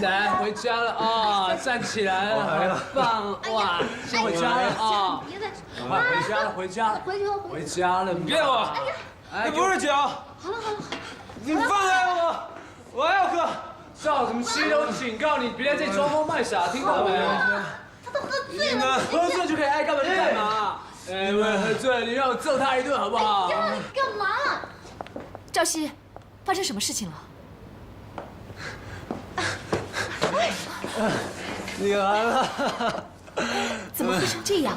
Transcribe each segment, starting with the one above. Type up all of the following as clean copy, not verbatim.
来回家了啊！站起来了，好棒哇！先回家了啊！别再，快回家了，回家了，回家了！你骗我！那不是酒。好了，你放开我！我要喝。赵什么西都警告你，别在这里装疯卖傻，听到没？他都喝醉了，喝醉就可以爱干嘛就干嘛。因为喝醉了，你让我揍他一顿好不好？你干嘛？赵熙，发生什么事情了？你来了。怎么会成这样？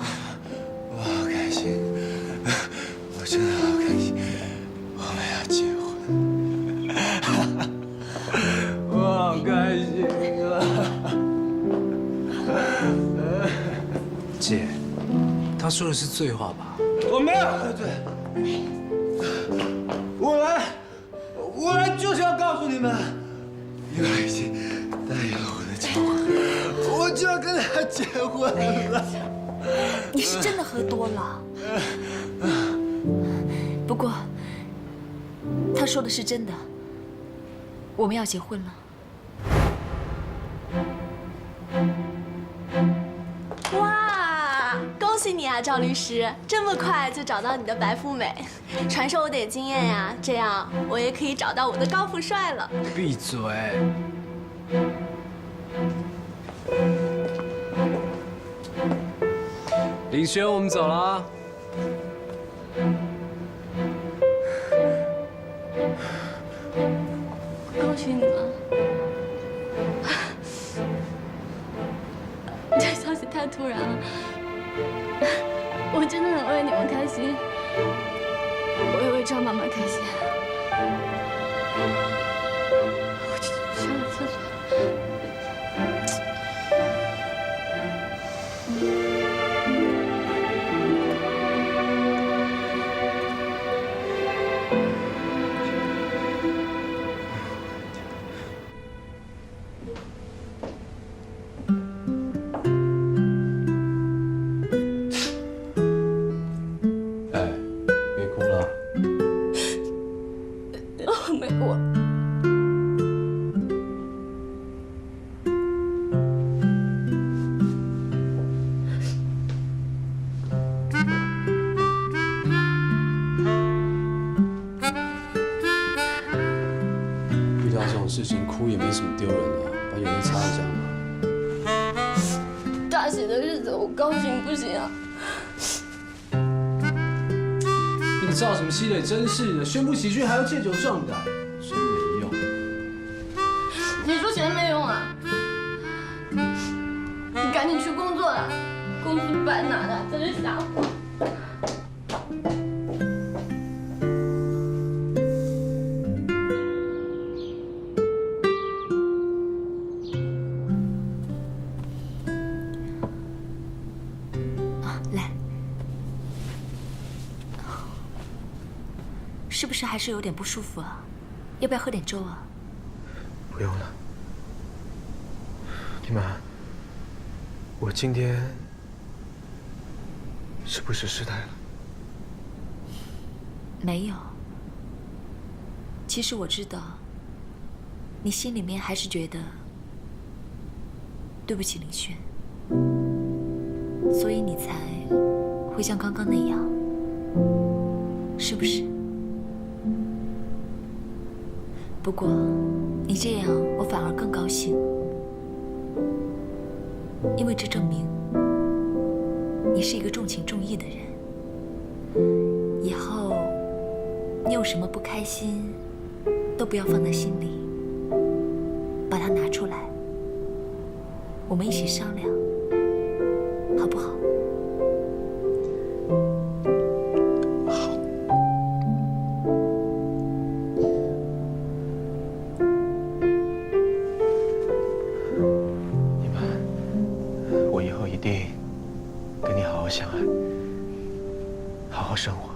我好开心，我真的好开心，我们要结婚。我好开心啊！姐，他说的是醉话吧？我没有喝醉，我来就是要告诉你们，因为已经答应了我的结婚，我就要跟他结婚了。你是真的喝多了。不过，他说的是真的，我们要结婚了。哇，恭喜你啊，赵律师，这么快就找到你的白富美，传授我点经验呀，这样我也可以找到我的高富帅了。闭嘴！林轩，我们走了啊。恭喜你们！这消息太突然了，我真的很为你们开心，我也为赵妈妈开心。我去上个厕所。事情哭也没什么丢人的，把眼泪擦一下嘛。大喜的日子我高兴不行啊！那个赵什么熙的真是的，宣布喜讯还要借酒壮胆，真没用。你说钱没用啊？你赶紧去工作了，工资白拿的，在这瞎混。是不是还是有点不舒服啊？要不要喝点粥啊？不用了，丽满，我今天是不是失态了？没有。其实我知道，你心里面还是觉得对不起林轩，所以你才会像刚刚那样，是不是？不过，你这样我反而更高兴，因为这证明你是一个重情重义的人。以后你有什么不开心，都不要放在心里，把它拿出来，我们一起商量，好不好？相爱，好好生活。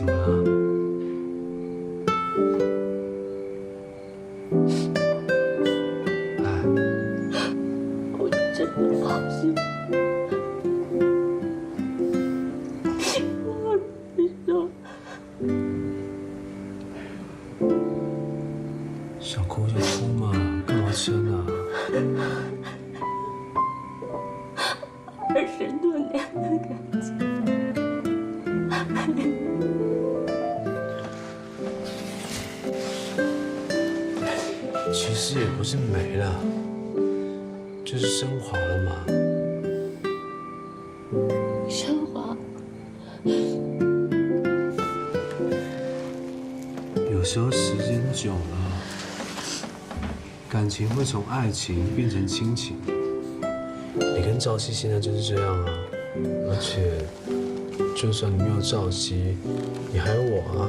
怎么了？哎，我真的好心。想哭就哭嘛，干嘛撑啊20多年的感情，其实也不是没了，就是升华了嘛。升华。有时候时间久了，感情会从爱情变成亲情。你跟赵熙现在就是这样啊，而且就算你没有赵熙，你还有我啊。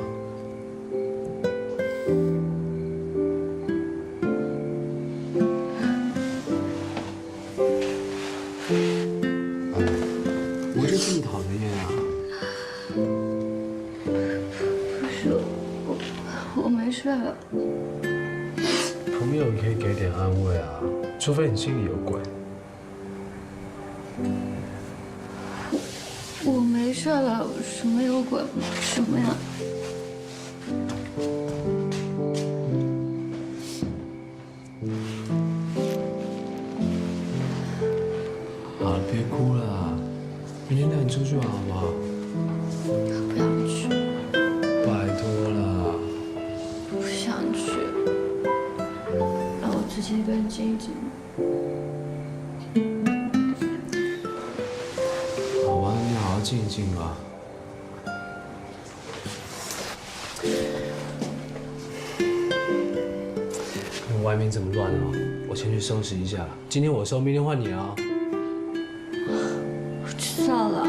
我就这么讨人厌啊？不是我没睡了。朋友，你可以给点安慰啊，除非你心里有鬼。我没睡了，什么有鬼？什么呀？好了，别哭了，明天带你出去玩好不好？不要去，拜托了。不想去，让我自己一个人静一静。好吧，你好好静一静吧。外面这么乱哦，我先去收拾一下。今天我收，明天换你啊。我知道了。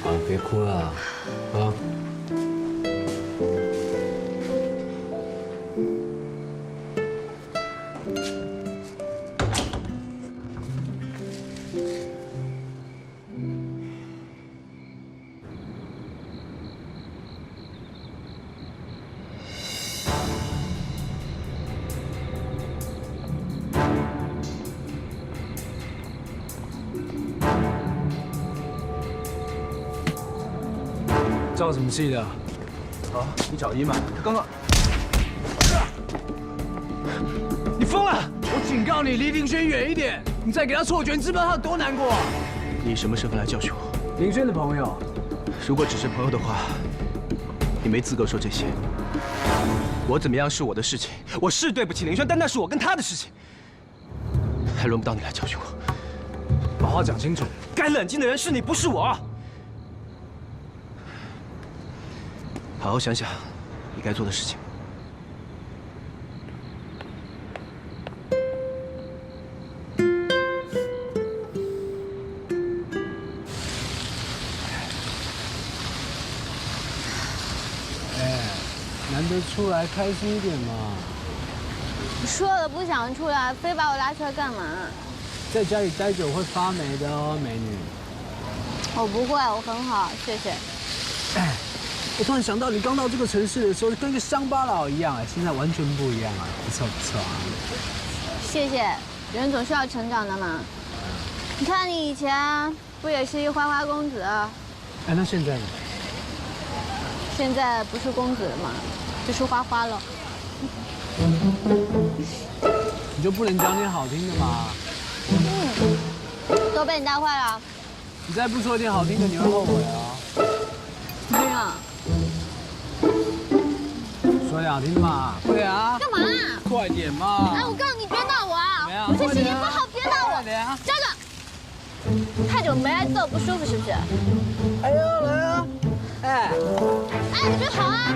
好了，别哭了啊。着什么气的？啊，你找伊曼，他刚刚……你疯了！我警告你，离林轩远一点！你再给他错觉，你知不知道他有多难过？你以什么身份来教训我？林轩的朋友，如果只是朋友的话，你没资格说这些。我怎么样是我的事情，我是对不起林轩，但那是我跟他的事情，还轮不到你来教训我。把话讲清楚。该冷静的人是你，不是我。好好想想你该做的事情。难得出来，开心一点嘛。说了不想出来，非把我拉出来干嘛？在家里待久会发霉的哦，美女。我不会，我很好，谢谢。哎，我突然想到，你刚到这个城市的时候，跟一个乡巴佬一样，哎，现在完全不一样啊，不错不错啊。谢谢，人总是要成长的嘛。你看你以前不也是一花花公子？哎，那现在呢？现在不是公子了吗？就是花花了。你就不能讲点好听的吗？都被你带坏了。你再不说点好听的，你会后悔啊。没有。说点好听的嘛，快点啊！干嘛？快点嘛！哎，我告诉你，别闹我啊！怎么样我这心情不好，别闹我！快点啊！站着！太久没来，坐不舒服是不是？哎呦，来啊！哎，哎，你别跑啊！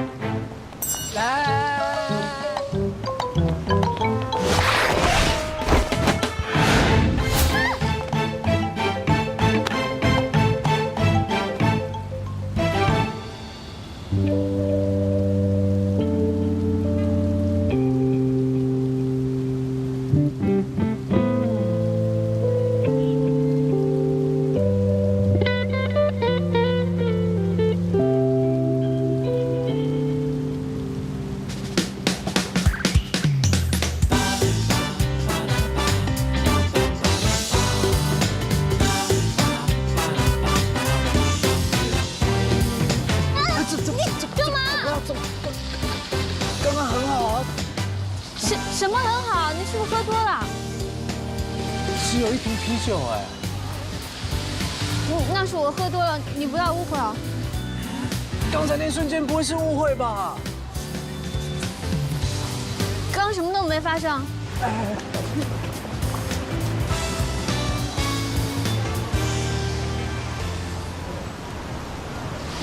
来。什么很好？你是不是喝多了？只有1瓶啤酒哎。那是我喝多了，你不要误会哦。刚才那瞬间不会是误会吧？刚什么都没发生。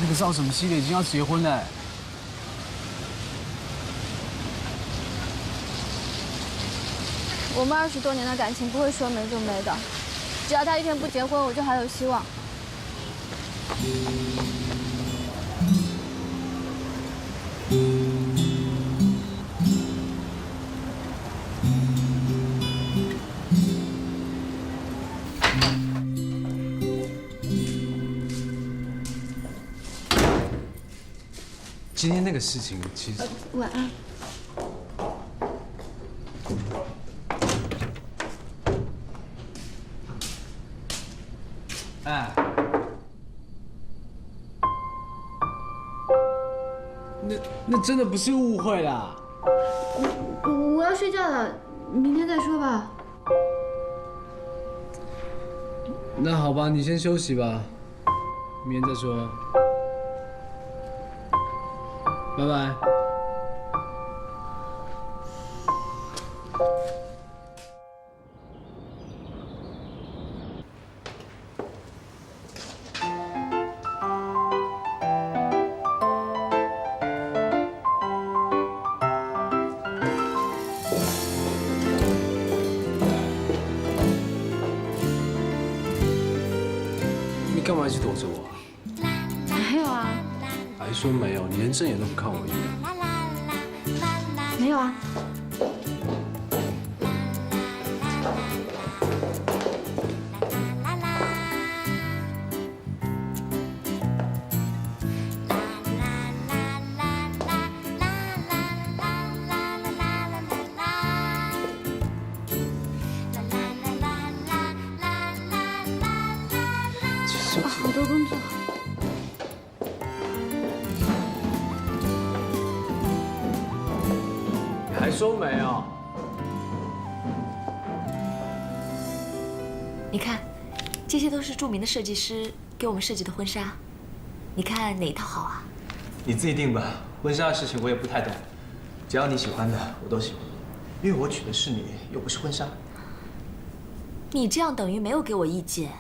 那个赵什么系的已经要结婚了。我们20多年的感情不会说没就没的，只要他一天不结婚，我就还有希望。今天那个事情其实……晚安。哎，那真的不是误会啦。我要睡觉了，明天再说吧。那好吧，你先休息吧，明天再说。拜拜。你干嘛一直躲着我啊？没有啊，还说没有，你连正眼都不看我一眼。没有啊。好多工作。你还说没有？你看，这些都是著名的设计师给我们设计的婚纱，你看哪一套好啊？你自己定吧。婚纱的事情我也不太懂，只要你喜欢的我都喜欢，因为我娶的是你，又不是婚纱。你这样等于没有给我意见。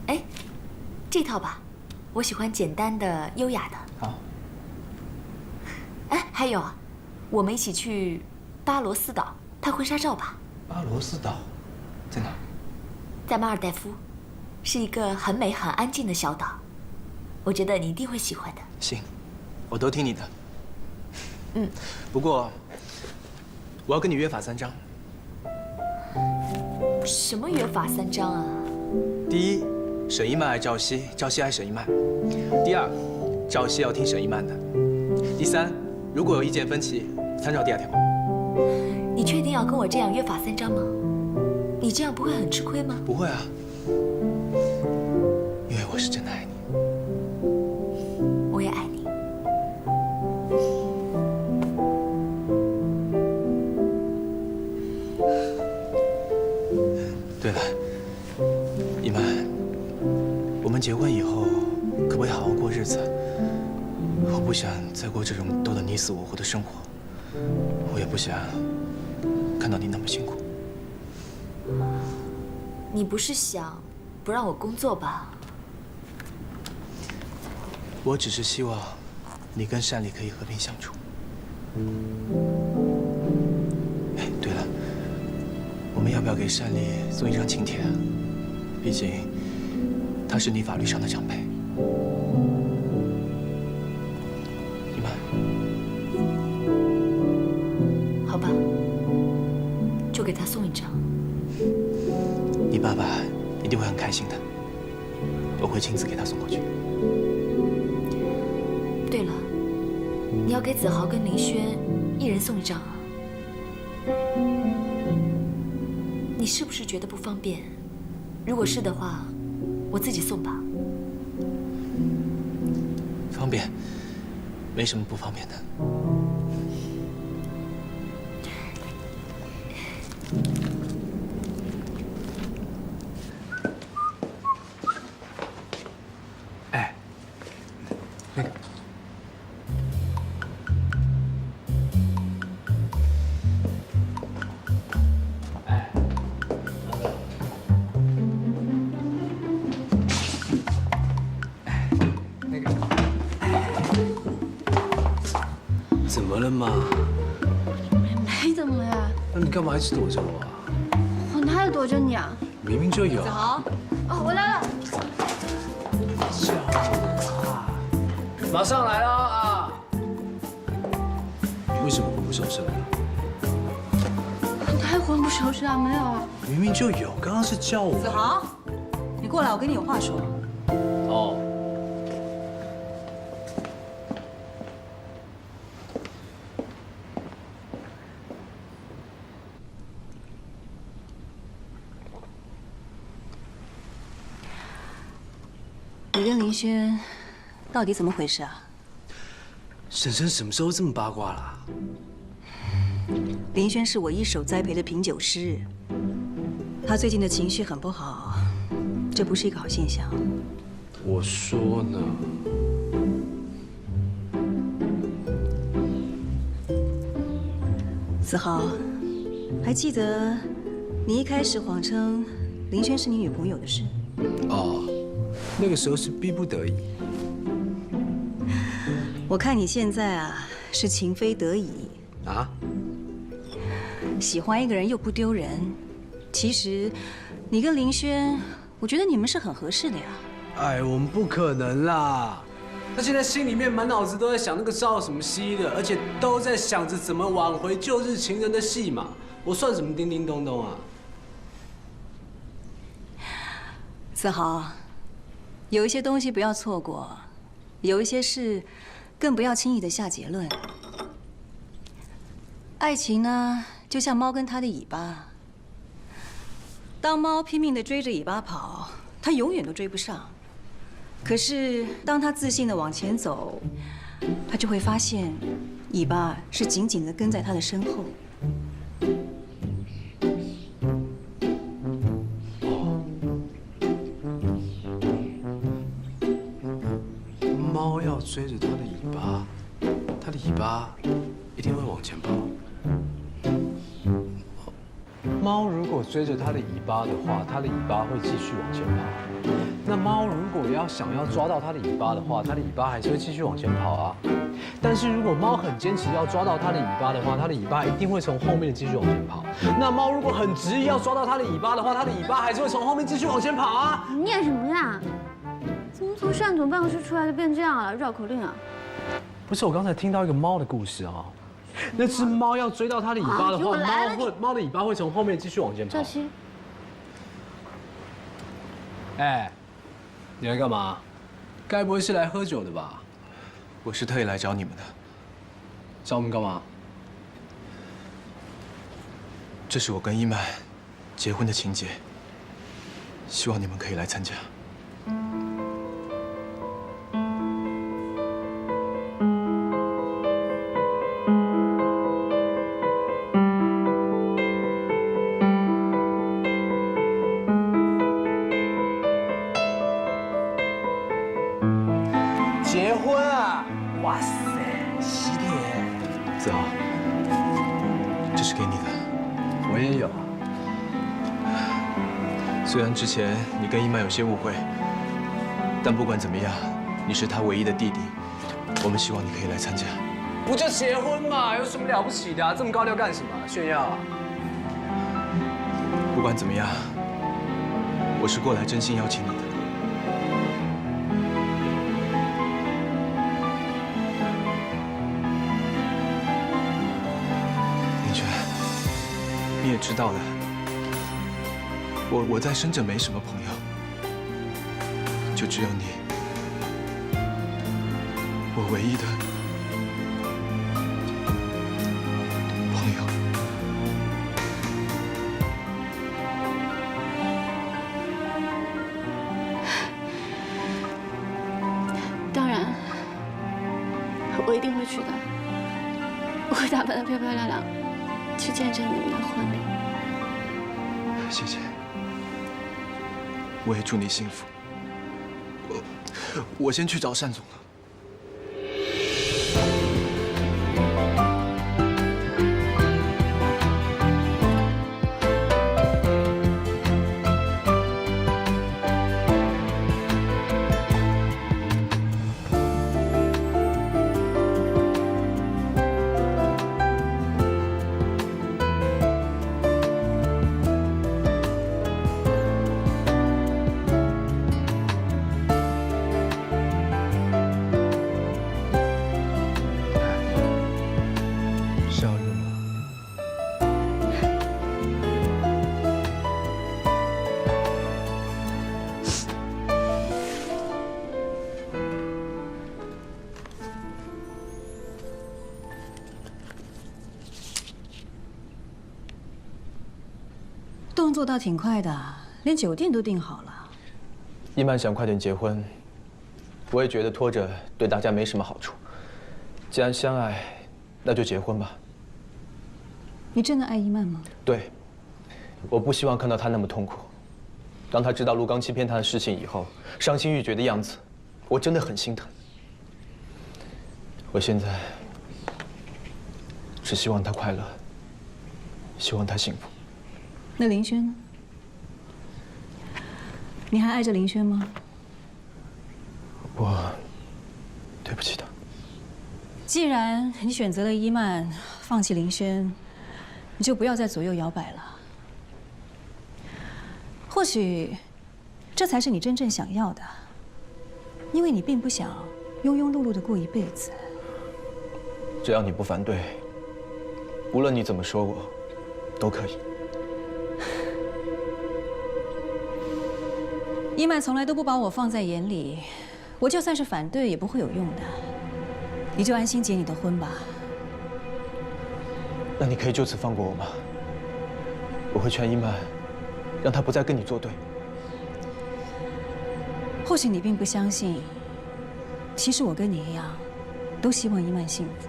哎，这套吧，我喜欢简单的、优雅的。好。哎，还有，我们一起去巴罗斯岛拍婚纱照吧。巴罗斯岛在哪？在马尔代夫，是一个很美、很安静的小岛，我觉得你一定会喜欢的。行，我都听你的。嗯。不过，我要跟你约法3章。什么约法3章啊？第一，沈一曼爱赵熙，赵熙爱沈一曼；第二，赵熙要听沈一曼的；第三，如果有意见分歧，参照第2条。你确定要跟我这样约法3章吗？你这样不会很吃亏吗？不会啊，因为我是真的爱你。我也爱你。对了，一曼，我们结婚以后可不可以好好过日子？我不想再过这种斗得你死我活的生活，我也不想看到你那么辛苦。你不是想不让我工作吧？我只是希望你跟善丽可以和平相处。哎，对了，我们要不要给善丽送一张请帖啊？毕竟她是你法律上的长辈。你们好吧，就给他送一张。你爸爸一定会很开心的，我会亲自给他送过去。对了，你要给子豪跟林轩一人送一张啊？你是不是觉得不方便？如果是的话，我自己送吧。方便，没什么不方便的。怎么了嘛？没怎么呀，那你干嘛一直躲着我啊？我哪有躲着你啊？明明就有。子豪，哦，我来了。马上来了啊！为什么魂不守舍的？哪有魂不守舍啊？没有啊。明明就有，刚刚是叫我。子豪，你过来，我跟你有话说。哦。你跟林轩到底怎么回事啊？婶婶什么时候这么八卦啦？林轩是我一手栽培的品酒师，他最近的情绪很不好，这不是一个好现象。我说呢。子豪，还记得你一开始谎称林轩是你女朋友的事？哦，那个时候是逼不得已。我看你现在啊，是情非得已。啊？喜欢一个人又不丢人，其实你跟林轩，我觉得你们是很合适的呀。哎，我们不可能啦！他现在心里面满脑子都在想那个赵什么熙的，而且都在想着怎么挽回旧日情人的戏码。我算什么叮叮咚咚啊？子豪，有一些东西不要错过，有一些事更不要轻易的下结论。爱情呢，就像猫跟它的尾巴。当猫拼命的追着尾巴跑，它永远都追不上。可是当它自信的往前走，它就会发现，尾巴是紧紧的跟在它的身后。猫要追着它的尾巴，它的尾巴一定会往前跑。猫如果追着它的尾巴的话，它的尾巴会继续往前跑。那猫如果想要抓到它的尾巴的话，它的尾巴还是会继续往前跑啊。但是如果猫很坚持要抓到它的尾巴的话，它的尾巴一定会从后面继续往前跑。那猫如果很执意要抓到它的尾巴的话，它的尾巴还是会从后面继续往前跑啊。你念什么呀？怎么从单总办公室出来就变这样了？绕口令啊！不是，我刚才听到一个猫的故事啊。那只猫要追到它的尾巴的话，猫的尾巴会从后面继续往前跑。赵熙，哎，你来干嘛？该不会是来喝酒的吧？我是特意来找你们的。找我们干嘛？这是我跟伊曼结婚的情节，希望你们可以来参加。结婚啊！哇塞，喜帖！子豪，这是给你的。我也有。虽然之前你跟伊曼有些误会，但不管怎么样，你是他唯一的弟弟，我们希望你可以来参加。不就结婚嘛，有什么了不起的啊？这么高调干什么？炫耀啊？不管怎么样，我是过来真心邀请你的。林轩，你也知道的，我在深圳没什么朋友，就只有你，我唯一的朋友。当然，我一定会去的。我会打扮得漂漂亮亮，去见证你们的婚礼。谢谢，我也祝你幸福。我先去找单总了。动作倒挺快的，连酒店都订好了。一曼想快点结婚，我也觉得拖着对大家没什么好处。既然相爱，那就结婚吧。你真的爱一曼吗？对，我不希望看到她那么痛苦。当她知道陆刚欺骗她的事情以后，伤心欲绝的样子，我真的很心疼。我现在只希望她快乐，希望她幸福。那林轩呢？你还爱着林轩吗？我对不起她。既然你选择了伊曼，放弃林轩，你就不要再左右摇摆了。或许，这才是你真正想要的，因为你并不想庸庸碌碌的过一辈子。只要你不反对，无论你怎么说我，都可以。伊曼从来都不把我放在眼里，我就算是反对也不会有用的。你就安心结你的婚吧。那你可以就此放过我吗？我会劝伊曼，让她不再跟你作对。或许你并不相信，其实我跟你一样，都希望伊曼幸福。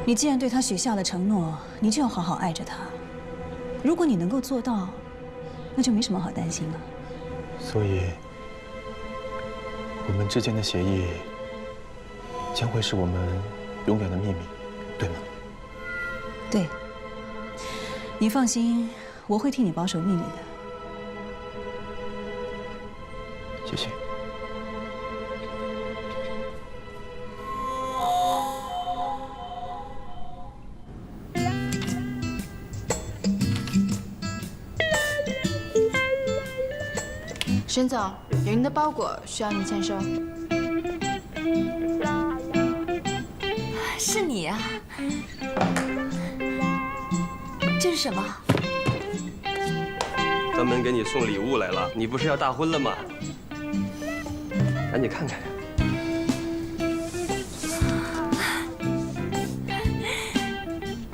你既然对她许下了承诺，你就要好好爱着她。如果你能够做到，那就没什么好担心了。所以，我们之间的协议将会是我们永远的秘密，对吗？对。你放心，我会替你保守秘密的。谢谢。沈总，有您的包裹需要您签收。是你呀？这是什么？专门给你送礼物来了。你不是要大婚了吗？赶紧看看。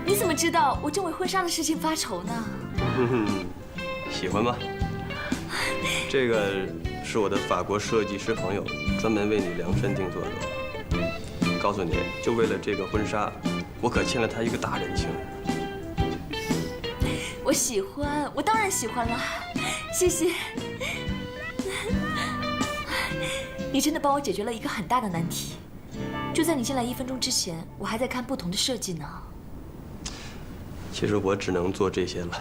你怎么知道我正为婚纱的事情发愁呢？喜欢吗？这个是我的法国设计师朋友专门为你量身定做的。告诉你，就为了这个婚纱，我可欠了他一个大人情。我喜欢，我当然喜欢了，谢谢。你真的帮我解决了一个很大的难题。就在你进来1分钟之前，我还在看不同的设计呢。其实我只能做这些了。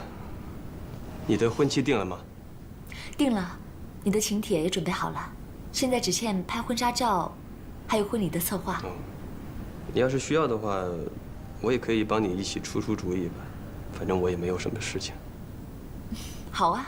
你的婚期定了吗？定了，你的请帖也准备好了，现在只欠拍婚纱照，还有婚礼的策划。你要是需要的话，我也可以帮你一起出主意吧。反正我也没有什么事情。好啊。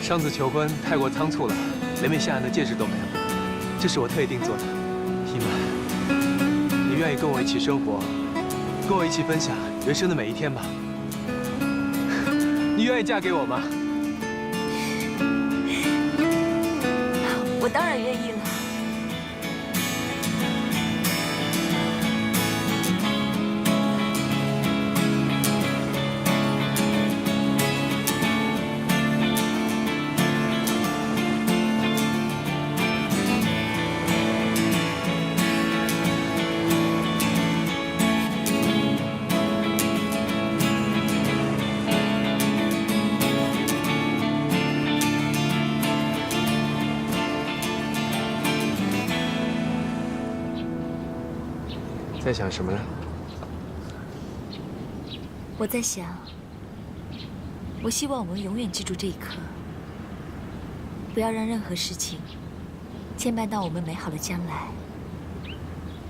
上次求婚太过仓促了，连枚夏安的戒指都没有。这是我特意定做的。伊曼，你愿意跟我一起生活，跟我一起分享人生的每一天吗？你愿意嫁给我吗？我当然愿意了。在想什么呢？我在想，我希望我们永远记住这一刻，不要让任何事情牵绊到我们美好的将来，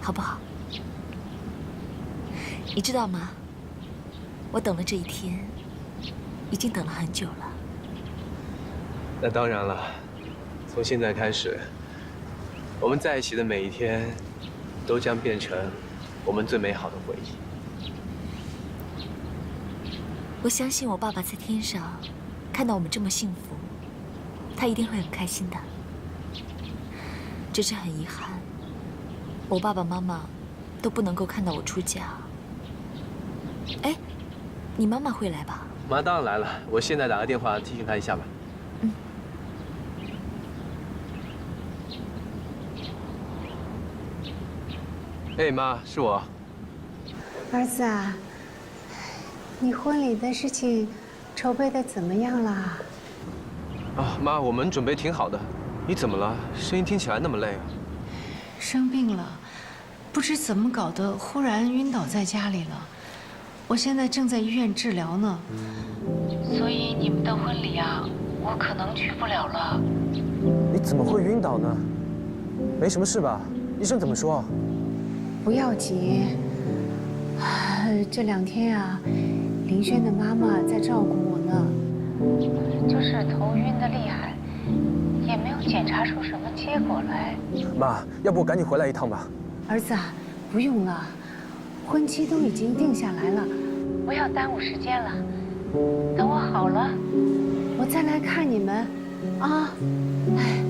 好不好？你知道吗？我等了这一天，已经等了很久了。那当然了，从现在开始，我们在一起的每一天，都将变成我们最美好的回忆。我相信我爸爸在天上看到我们这么幸福，他一定会很开心的。只是很遗憾，我爸爸妈妈都不能够看到我出嫁。哎，你妈妈会来吧？妈当然来了，我现在打个电话提醒她一下吧。哎，妈，是我。儿子啊，你婚礼的事情筹备的怎么样啦？啊，妈，我们准备挺好的。你怎么了？声音听起来那么累啊？生病了，不知怎么搞的，忽然晕倒在家里了。我现在正在医院治疗呢。所以你们的婚礼啊，我可能去不了了。你怎么会晕倒呢？没什么事吧？医生怎么说？不要紧，这2天啊，林轩的妈妈在照顾我呢。就是头晕的厉害，也没有检查出什么结果来。妈，要不我赶紧回来一趟吧。儿子啊，不用了，婚期都已经定下来了，不要耽误时间了。等我好了，我再来看你们，啊。哎，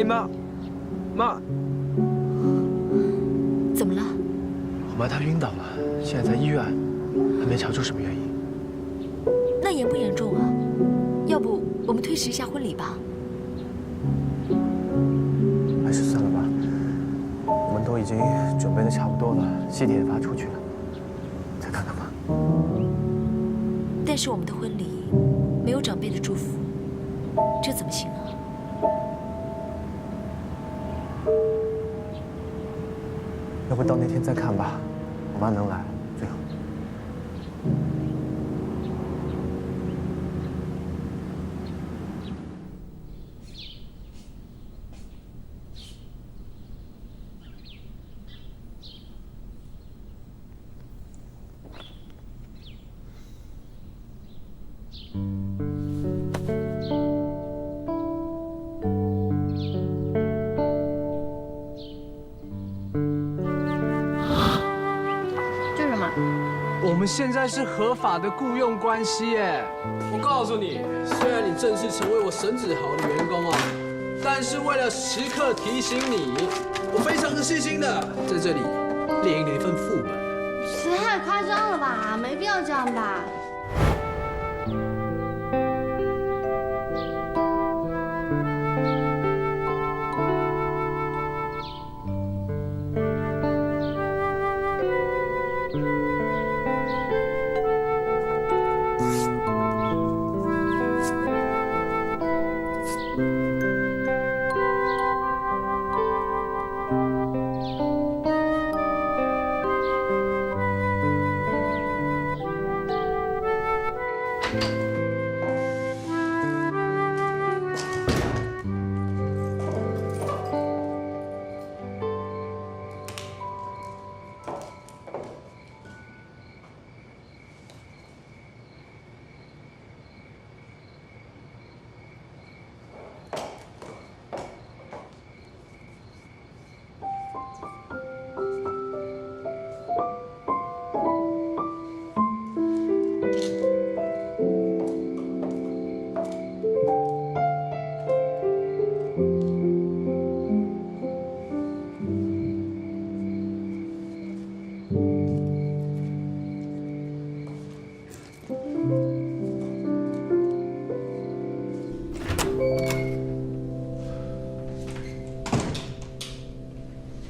妈，妈，怎么了？我妈她晕倒了，现在在医院，还没查出什么原因。那严不严重啊？要不我们推迟一下婚礼吧？还是算了吧，我们都已经准备的差不多了，喜帖也发出去了，再看看吧。但是我们的婚礼没有长辈的祝福，这怎么行啊？要不到那天再看吧，我妈能来最好。我们现在是合法的雇佣关系耶！我告诉你，虽然你正式成为我沈子豪的员工啊，但是为了时刻提醒你，我非常的细心的在这里列印了一份副本。这太夸张了吧，没必要这样吧。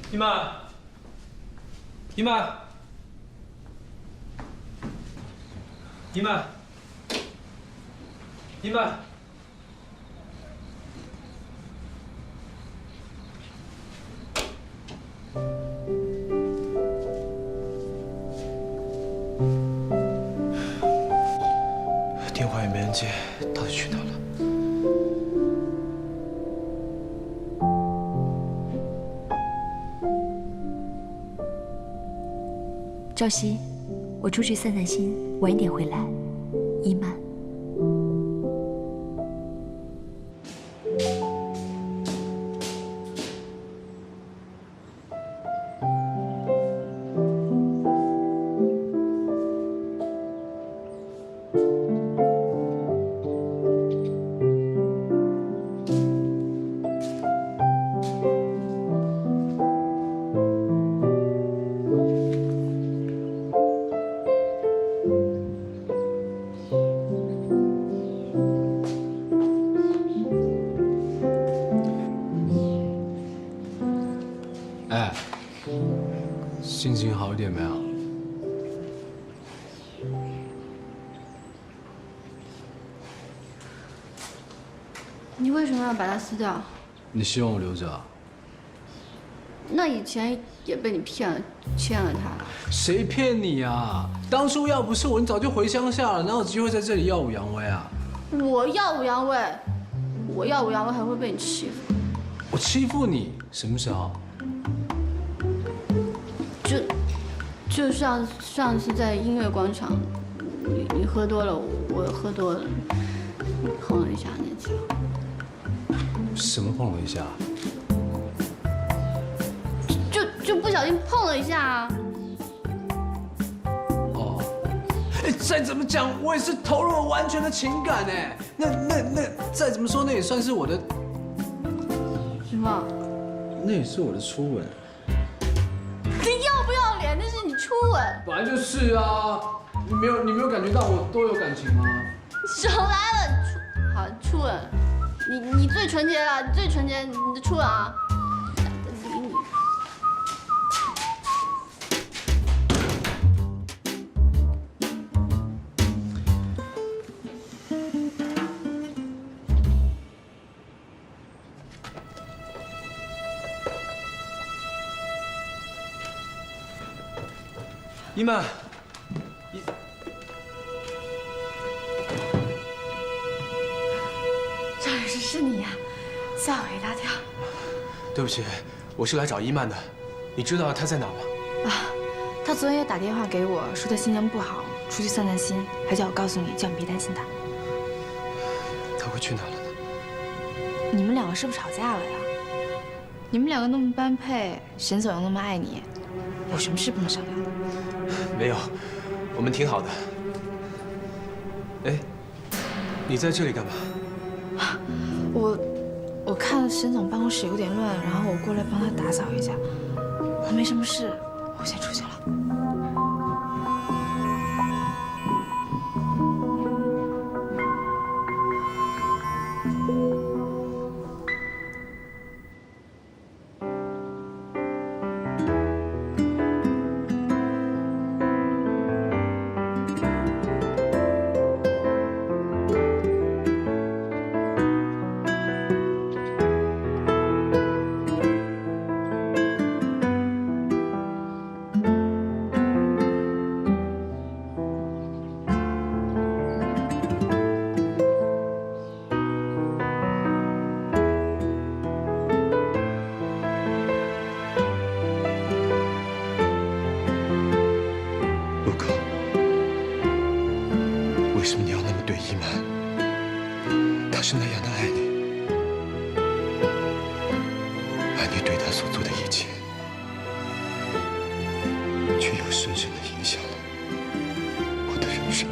姨妈，姨妈，姨妈，姨妈。会去哪了？赵熙，我出去散散心，晚一点回来。伊曼。哎，心情好一点没有？你为什么要把它撕掉？你希望我留着啊？那以前也被你骗了他。谁骗你啊？当初要不是我，你早就回乡下了，哪有机会在这里耀武扬威啊？我耀武扬威，我耀武扬威还会被你欺负？我欺负你？什么时候？就上次在音乐广场，你喝多了，我喝多了，你碰了一下那次。什么碰了一下？就不小心碰了一下啊。哦，哎，再怎么讲，我也是投入了完全的情感哎。那再怎么说，那也算是我的。什么？那也是我的初吻。你要不要脸？那是你初吻。本来就是啊，你没有感觉到我多有感情吗？少来了，好初吻，你最纯洁了，你最纯洁，你的初吻啊。懒得理你。伊曼，赵律师是你呀，吓我一大跳。对不起，我是来找伊曼的。你知道他在哪吗？啊，他昨天也打电话给我，说他心情不好，出去散散心，还叫我告诉你，叫你别担心他。他会去哪了呢？你们两个是不是吵架了呀？你们两个那么般配，沈总又那么爱你，有什么事不能商量的？没有，我们挺好的。哎，你在这里干嘛？我看沈总办公室有点乱，然后我过来帮他打扫一下。我没什么事，我先出去了。为什么你要那么对伊曼？他是那样的爱你，爱你对他所做的一切，却又深深的影响了我的人生。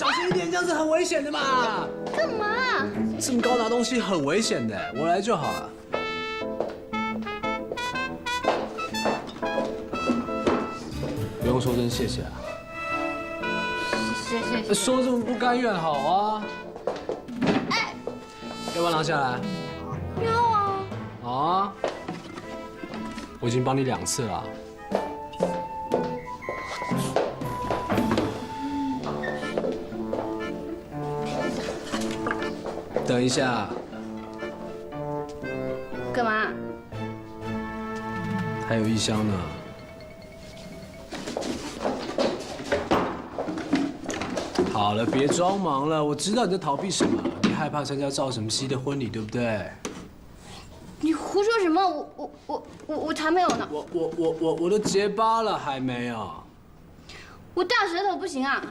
小心一点，这样子很危险的嘛。干嘛？这么高拿东西很危险的，我来就好了。不用说声谢谢啊。谢。说这么不甘愿，好啊。哎，要不要拿下来？要啊。好啊。我已经帮你2次了。等一下。干嘛？还有1箱呢。好了，别装忙了，我知道你在逃避什么，你害怕参加赵什么熙的婚礼，对不对？你胡说什么？我才没有呢。我都结巴了，还没有。我大舌头不行啊。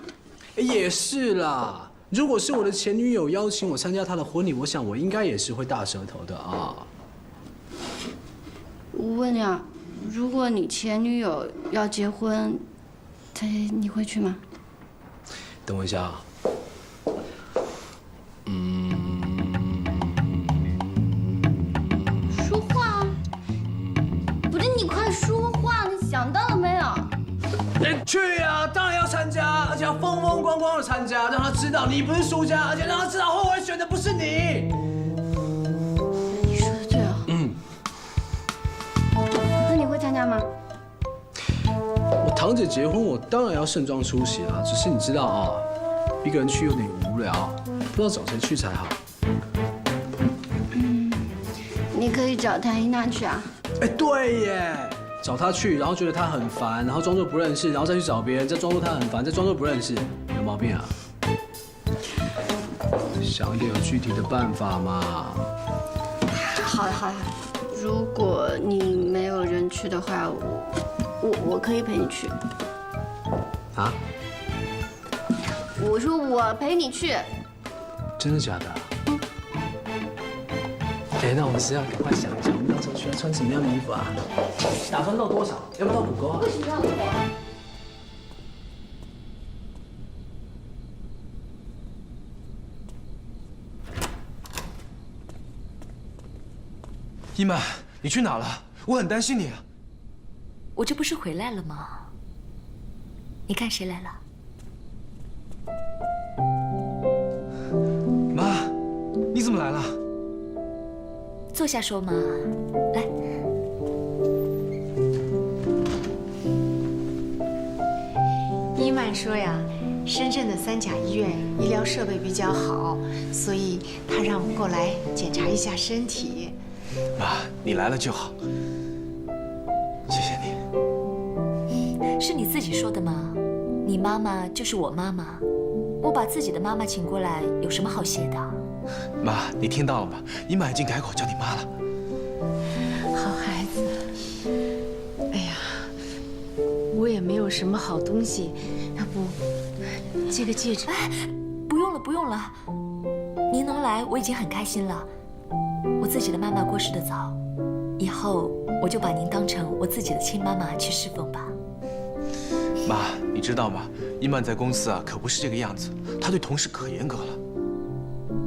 也是啦，如果是我的前女友邀请我参加她的婚礼，我想我应该也是会大舌头的啊。我问你啊，如果你前女友要结婚，你会去吗？等我一下啊。说话。不是你快说话，你想到了没有？去啊，当然要参加，而且要风风光光的参加，让他知道你不是输家，而且让他知道后悔选的不是你。你说的对啊。那你会参加吗？我堂姐结婚，我当然要盛装出席啦。只是你知道啊，一个人去有点无聊，不知道找谁去才好。你可以找谭一娜去啊。哎，对耶，找她去，然后觉得她很烦，然后装作不认识，然后再去找别人，再装作她很烦，再装作不认识，有毛病啊？想一点有具体的办法嘛。好的好的，如果你没有人去的话，我可以陪你去。啊？我说我陪你去。真的假的？哎，那我们是要赶快想一想，我们到时候需要穿什么样的衣服啊？打算露多少？要不到骨沟啊？为什么要我？伊曼，你去哪了？我很担心你啊。我这不是回来了吗？你看谁来了？妈，你怎么来了？坐下说嘛，来。伊曼说呀，深圳的3甲医院医疗设备比较好，所以他让我过来检查一下身体。妈，你来了就好，谢谢你。是你自己说的吗？你妈妈就是我妈妈，我把自己的妈妈请过来，有什么好谢的？妈，你听到了吗？伊曼已经改口叫你妈了。好孩子。哎呀，我也没有什么好东西，要不这个戒指？哎，不用了，不用了。您能来，我已经很开心了。我自己的妈妈过世的早，以后我就把您当成我自己的亲妈妈去侍奉吧。妈，你知道吗？伊曼在公司啊，可不是这个样子，他对同事可严格了。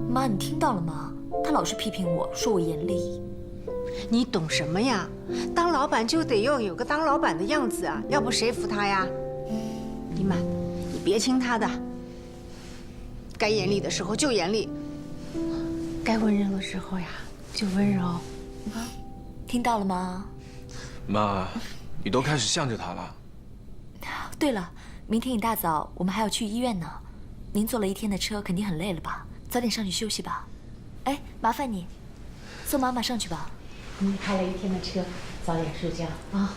妈，你听到了吗？他老是批评我，说我严厉。你懂什么呀？当老板就得要有个当老板的样子啊，要不谁服他呀？伊曼，你别听他的，该严厉的时候就严厉，该温柔的时候呀就温柔。听到了吗？妈，你都开始向着他了。对了，明天一大早我们还要去医院呢。您坐了1天的车，肯定很累了吧？早点上去休息吧。哎，麻烦你送妈妈上去吧。你开了1天的车，早点睡觉啊。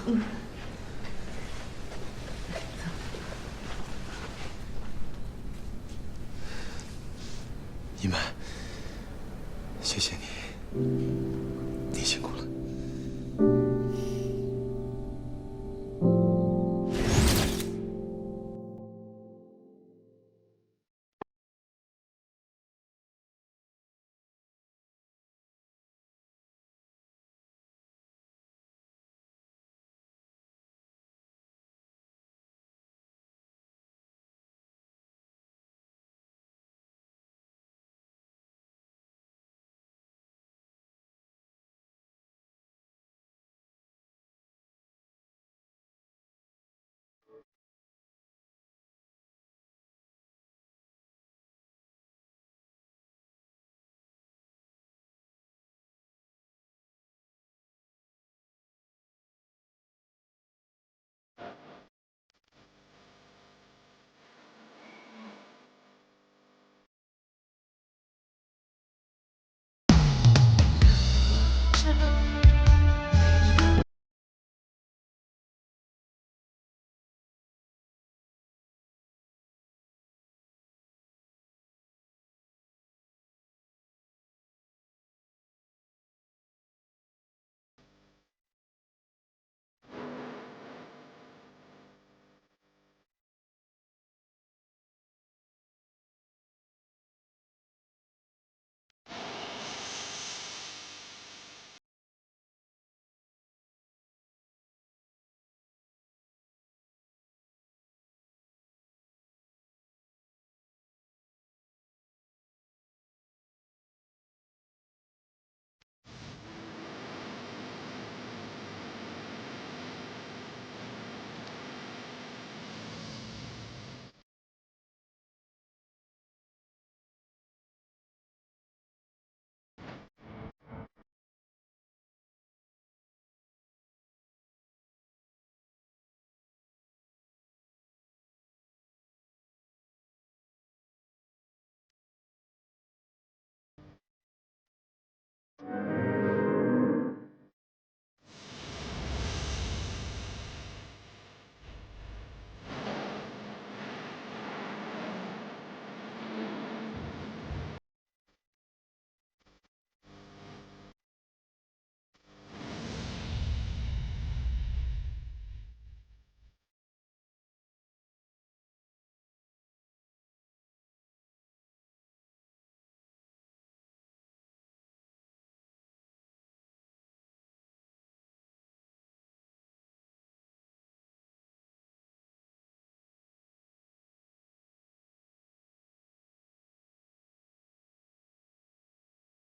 伊曼，谢谢你，你辛苦了。是。